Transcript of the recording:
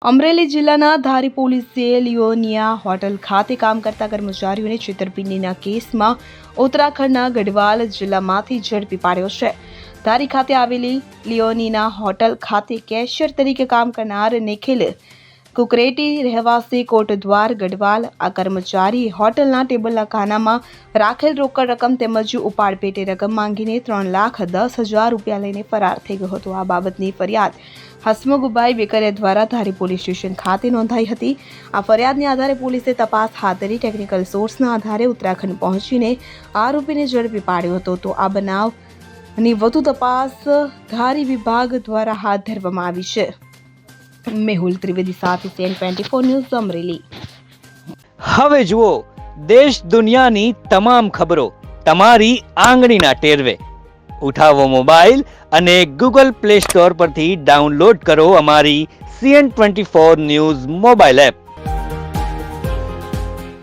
અમરેલી જિલ્લાના ધારી પોલીસે Leonia hotel ખાતે કામ કરતા કર્મચારીઓને છેતરપિંડીના કેસમાં ઉત્તરાખંડના ગઢવાલ જિલ્લામાંથી ઝડપી પાડ્યો છે. ધારી ખાતે આવેલી લિયોનિયા હોટલ ખાતે કેશિયર તરીકે કામ કરનાર નિખિલ કુકરેટી રહેવાસી કોટદ્વાર ગઢવાલ આ કર્મચારી હોટલના ટેબલના ખાનામાં રાખેલ રોકડ રકમ તેમજ ઉપાડ પેટે રકમ માંગીને 3,10,000 રૂપિયા લઈને ફરાર થઈ ગયો હતો. આ બાબતની ફરિયાદ હસમુખભાઈ વેકરિયા દ્વારા ધારી પોલીસ સ્ટેશન ખાતે નોંધાઈ હતી. આ ફરિયાદને આધારે પોલીસે તપાસ હાથ ધરી ટેકનિકલ સોર્સના આધારે ઉત્તરાખંડ પહોંચીને આરોપીને ઝડપી પાડ્યો હતો. તો આ બનાવની વધુ તપાસ ધારી વિભાગ દ્વારા હાથ ધરવામાં આવી છે. મેહુલ ત્રિવેદી સાથે CN24 ન્યૂઝ અમરેલી. હવે જુઓ દેશ દુનિયાની તમામ ખબરો તમારી આંગળીના ટેરવે. ઉઠાવો મોબાઈલ અને Google Play Store પરથી ડાઉનલોડ કરો અમારી CN24 ન્યૂઝ મોબાઈલ એપ.